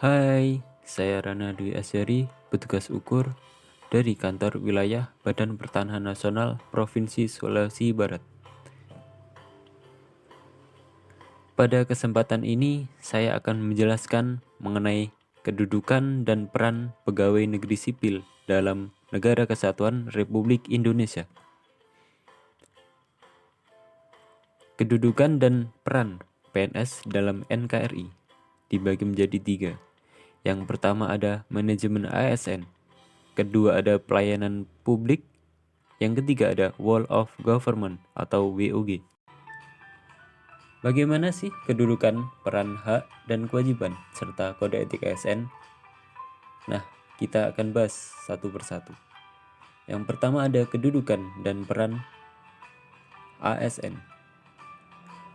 Hai, saya Rana Dwi Asyari, petugas ukur dari Kantor Wilayah Badan Pertanahan Nasional Provinsi Sulawesi Barat. Pada kesempatan ini, saya akan menjelaskan mengenai kedudukan dan peran pegawai negeri sipil dalam Negara Kesatuan Republik Indonesia. Kedudukan dan peran PNS dalam NKRI dibagi menjadi 3. Yang pertama ada manajemen ASN, kedua ada pelayanan publik, yang ketiga ada Wall of Government atau WOG. Bagaimana sih kedudukan, peran, hak, dan kewajiban serta kode etik ASN? Nah, kita akan bahas satu persatu. Yang pertama ada kedudukan dan peran ASN.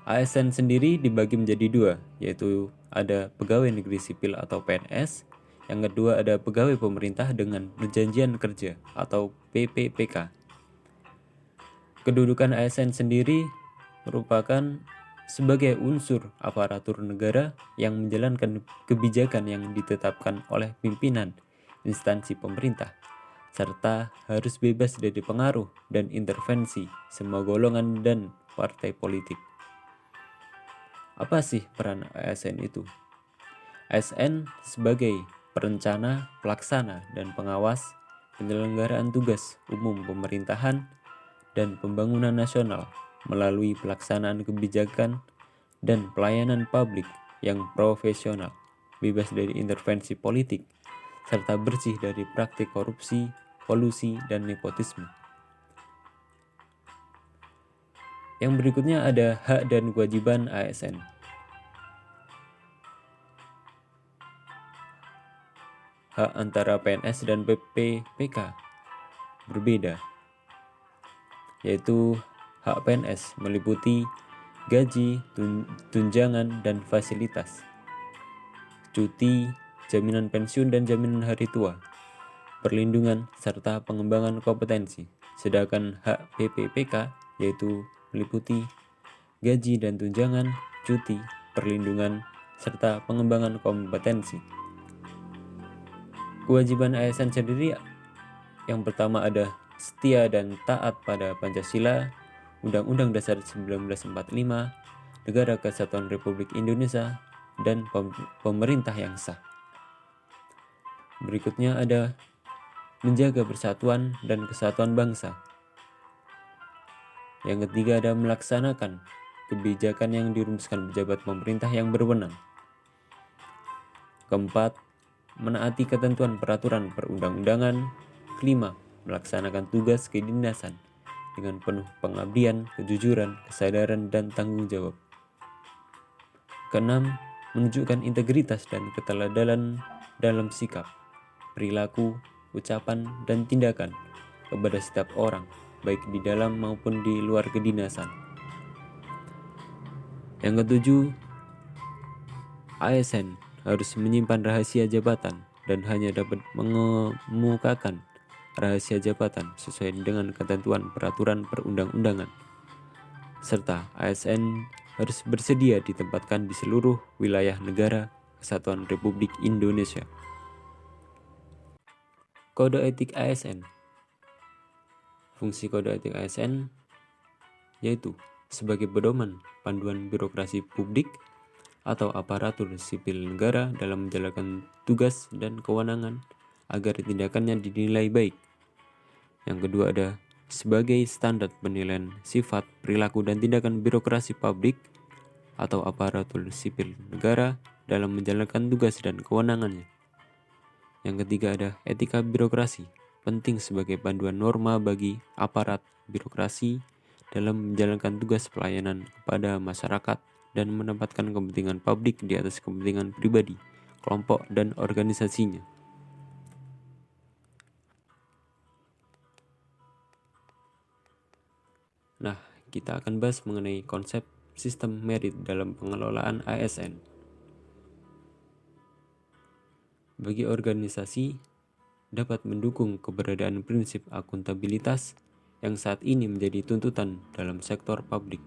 ASN sendiri dibagi menjadi 2, yaitu ada pegawai negeri sipil atau PNS, yang kedua ada pegawai pemerintah dengan perjanjian kerja atau PPPK. Kedudukan ASN sendiri merupakan sebagai unsur aparatur negara yang menjalankan kebijakan yang ditetapkan oleh pimpinan instansi pemerintah, serta harus bebas dari pengaruh dan intervensi semua golongan dan partai politik. Apa sih peran ASN itu? ASN sebagai perencana, pelaksana, dan pengawas penyelenggaraan tugas umum pemerintahan dan pembangunan nasional melalui pelaksanaan kebijakan dan pelayanan publik yang profesional, bebas dari intervensi politik, serta bersih dari praktik korupsi, kolusi, dan nepotisme. Yang berikutnya ada hak dan kewajiban ASN. Hak antara PNS dan PPPK berbeda, yaitu hak PNS meliputi gaji, tunjangan, dan fasilitas, cuti, jaminan pensiun dan jaminan hari tua, perlindungan, serta pengembangan kompetensi. Sedangkan hak PPPK yaitu meliputi gaji dan tunjangan, cuti, perlindungan, serta pengembangan kompetensi. Kewajiban ASN sendiri yang pertama ada setia dan taat pada Pancasila, Undang-Undang Dasar 1945, Negara Kesatuan Republik Indonesia, dan pemerintah yang sah. Berikutnya ada menjaga persatuan dan kesatuan bangsa. Yang ketiga ada melaksanakan kebijakan yang dirumuskan pejabat pemerintah yang berwenang. Keempat, menaati ketentuan peraturan perundang-undangan. Kelima, melaksanakan tugas kedinasan dengan penuh pengabdian, kejujuran, kesadaran, dan tanggung jawab. Keenam, menunjukkan integritas dan keteladanan dalam sikap, perilaku, ucapan, dan tindakan kepada setiap orang, baik di dalam maupun di luar kedinasan. Yang ketujuh, ASN harus menyimpan rahasia jabatan dan hanya dapat mengemukakan rahasia jabatan sesuai dengan ketentuan peraturan perundang-undangan. Serta ASN harus bersedia ditempatkan di seluruh wilayah negara Kesatuan Republik Indonesia. Kode etik ASN. Fungsi kode etik ASN yaitu sebagai pedoman panduan birokrasi publik atau aparatur sipil negara dalam menjalankan tugas dan kewenangan agar tindakannya dinilai baik. Yang kedua ada sebagai standar penilaian sifat, perilaku, dan tindakan birokrasi publik atau aparatur sipil negara dalam menjalankan tugas dan kewenangannya. Yang ketiga ada etika birokrasi, penting sebagai panduan norma bagi aparat birokrasi dalam menjalankan tugas pelayanan kepada masyarakat dan menempatkan kepentingan publik di atas kepentingan pribadi, kelompok, dan organisasinya. Nah, kita akan bahas mengenai konsep sistem merit dalam pengelolaan ASN. Bagi organisasi, dapat mendukung keberadaan prinsip akuntabilitas yang saat ini menjadi tuntutan dalam sektor publik.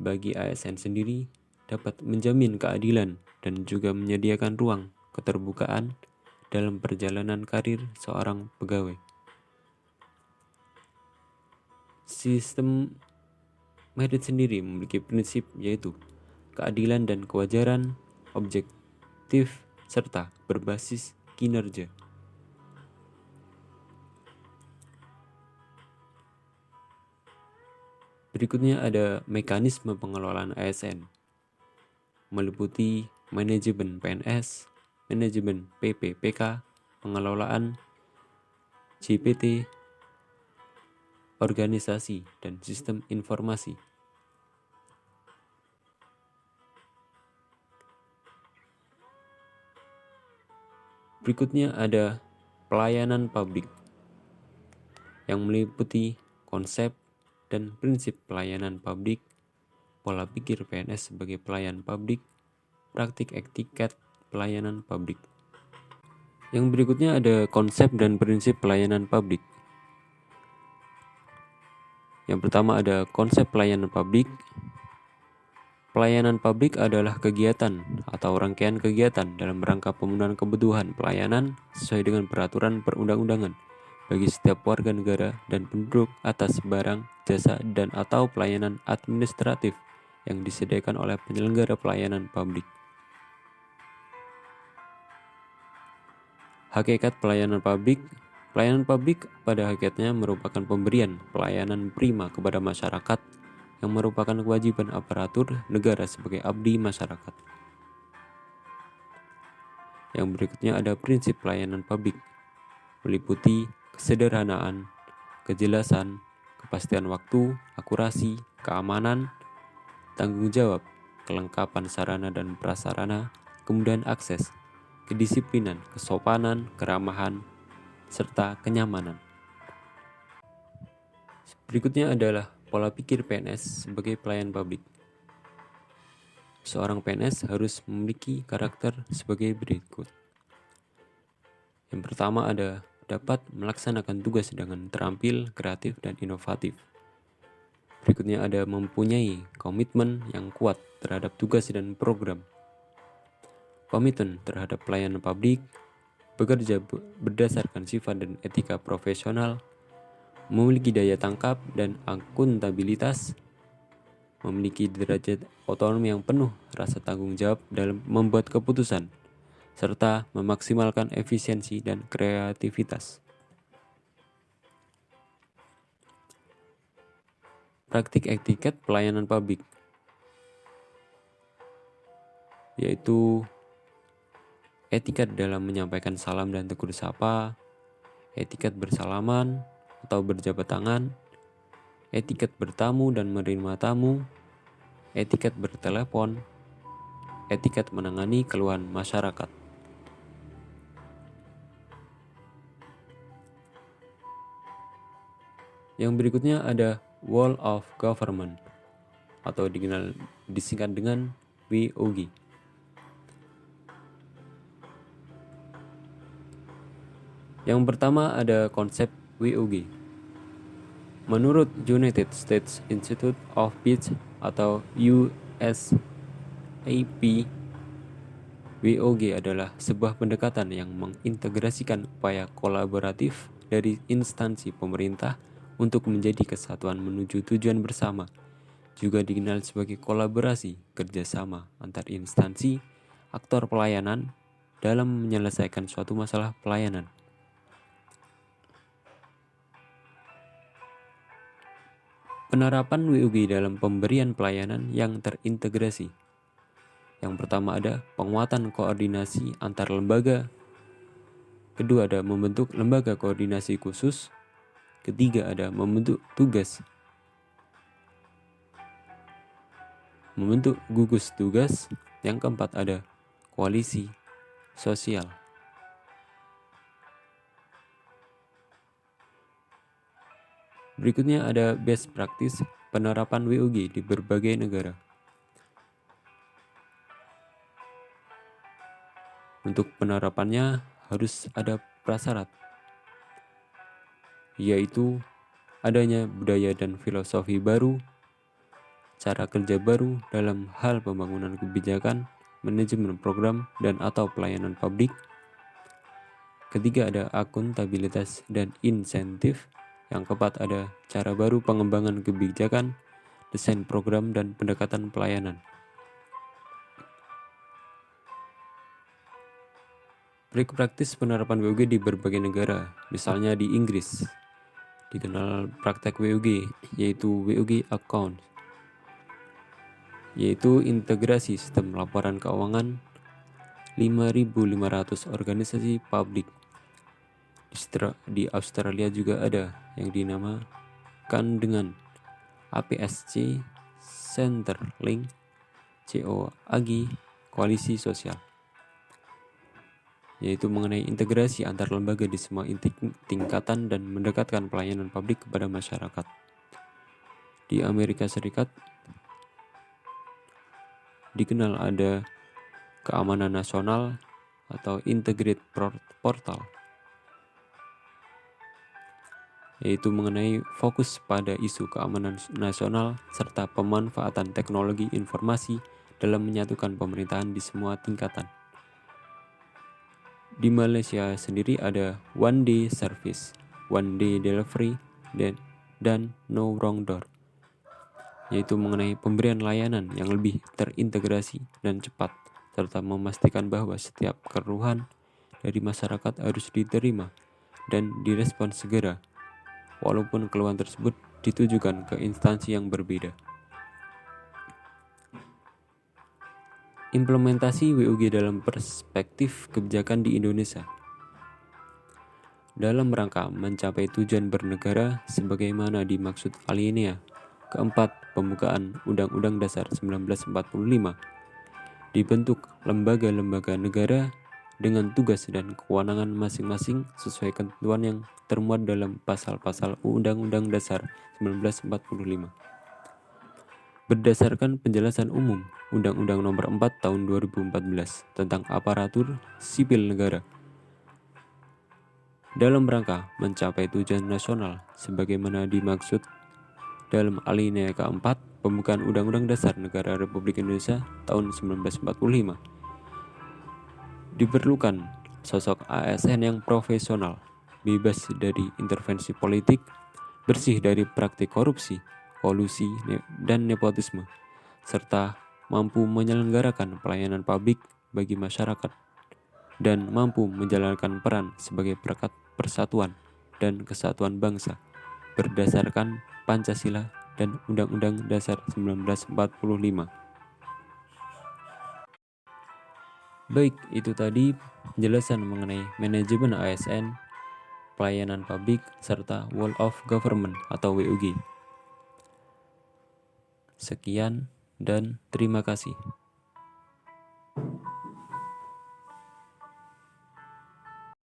Bagi ASN sendiri, dapat menjamin keadilan dan juga menyediakan ruang keterbukaan dalam perjalanan karir seorang pegawai. Sistem merit sendiri memiliki prinsip yaitu keadilan dan kewajaran, objektif, serta berbasis kinerja. Berikutnya ada mekanisme pengelolaan ASN, meliputi manajemen PNS, manajemen PPPK, pengelolaan JPT, organisasi, dan sistem informasi. Berikutnya ada pelayanan publik yang meliputi konsep dan prinsip pelayanan publik, pola pikir PNS sebagai pelayan publik, praktik etiket pelayanan publik. Yang berikutnya ada konsep dan prinsip pelayanan publik. Yang pertama ada konsep pelayanan publik. Pelayanan publik adalah kegiatan atau rangkaian kegiatan dalam rangka pemenuhan kebutuhan pelayanan sesuai dengan peraturan perundang-undangan bagi setiap warga negara dan penduduk atas barang, jasa, dan atau pelayanan administratif yang disediakan oleh penyelenggara pelayanan publik. Hakikat pelayanan publik. Pelayanan publik pada hakikatnya merupakan pemberian pelayanan prima kepada masyarakat yang merupakan kewajiban aparatur negara sebagai abdi masyarakat. Yang berikutnya ada prinsip pelayanan publik, meliputi kesederhanaan, kejelasan, kepastian waktu, akurasi, keamanan, tanggung jawab, kelengkapan sarana dan prasarana, kemudahan akses, kedisiplinan, kesopanan, keramahan, serta kenyamanan. Berikutnya adalah pola pikir PNS sebagai pelayan publik. Seorang PNS harus memiliki karakter sebagai berikut. Yang pertama ada dapat melaksanakan tugas dengan terampil, kreatif, dan inovatif. Berikutnya ada mempunyai komitmen yang kuat terhadap tugas dan program. Komitmen terhadap pelayanan publik, bekerja berdasarkan sifat dan etika profesional, memiliki daya tangkap dan akuntabilitas, memiliki derajat otonomi yang penuh, rasa tanggung jawab dalam membuat keputusan, serta memaksimalkan efisiensi dan kreativitas. Praktik etiket pelayanan publik, yaitu etiket dalam menyampaikan salam dan tegur sapa, etiket bersalaman atau berjabat tangan, etiket bertamu dan menerima tamu, etiket bertelepon, etiket menangani keluhan masyarakat. Yang berikutnya ada Wall of Government atau disingkat dengan WOG. Yang pertama ada konsep WOG. Menurut United States Institute of Peace atau USAP, WOG adalah sebuah pendekatan yang mengintegrasikan upaya kolaboratif dari instansi pemerintah untuk menjadi kesatuan menuju tujuan bersama. Juga dikenal sebagai kolaborasi kerjasama antar instansi, aktor pelayanan dalam menyelesaikan suatu masalah pelayanan. Penerapan WOG dalam pemberian pelayanan yang terintegrasi. Yang pertama ada penguatan koordinasi antar lembaga. Kedua ada membentuk lembaga koordinasi khusus. Ketiga ada membentuk gugus tugas. Yang keempat ada koalisi sosial. Berikutnya ada best practice penerapan WOG di berbagai negara. Untuk penerapannya harus ada prasyarat, yaitu adanya budaya dan filosofi baru, cara kerja baru dalam hal pembangunan kebijakan, manajemen program, dan atau pelayanan publik. Ketiga, ada akuntabilitas dan insentif. Yang keempat, ada cara baru pengembangan kebijakan, desain program, dan pendekatan pelayanan. Baik praktis penerapan WUG di berbagai negara, misalnya di Inggris, dikenal praktek WUG, yaitu WUG Account, yaitu integrasi sistem laporan keuangan 5.500 organisasi publik. Di Australia juga ada yang dinamakan dengan APSC, Centrelink, COAG, Koalisi Sosial, yaitu mengenai integrasi antar lembaga di semua tingkatan dan mendekatkan pelayanan publik kepada masyarakat. Di Amerika Serikat dikenal ada keamanan nasional atau Integrated Portal, yaitu mengenai fokus pada isu keamanan nasional serta pemanfaatan teknologi informasi dalam menyatukan pemerintahan di semua tingkatan. Di Malaysia sendiri ada One Day Service, One Day Delivery, dan No Wrong Door, yaitu mengenai pemberian layanan yang lebih terintegrasi dan cepat, serta memastikan bahwa setiap keluhan dari masyarakat harus diterima dan direspons segera, walaupun keluhan tersebut ditujukan ke instansi yang berbeda. Implementasi WUG dalam perspektif kebijakan di Indonesia. Dalam rangka mencapai tujuan bernegara sebagaimana dimaksud alinea keempat pembukaan Undang-Undang Dasar 1945, dibentuk lembaga-lembaga negara dengan tugas dan kewenangan masing-masing sesuai ketentuan yang termuat dalam pasal-pasal Undang-Undang Dasar 1945. Berdasarkan penjelasan umum Undang-Undang Nomor 4 Tahun 2014 tentang aparatur sipil negara, dalam rangka mencapai tujuan nasional sebagaimana dimaksud dalam alinea keempat pembukaan Undang-Undang Dasar Negara Republik Indonesia tahun 1945, diperlukan sosok ASN yang profesional, bebas dari intervensi politik, bersih dari praktik korupsi, kolusi, dan nepotisme, serta mampu menyelenggarakan pelayanan publik bagi masyarakat dan mampu menjalankan peran sebagai perekat persatuan dan kesatuan bangsa berdasarkan Pancasila dan Undang-Undang Dasar 1945. Baik, itu tadi penjelasan mengenai manajemen ASN, pelayanan publik, serta Whole of Government atau WUG. Sekian dan terima kasih.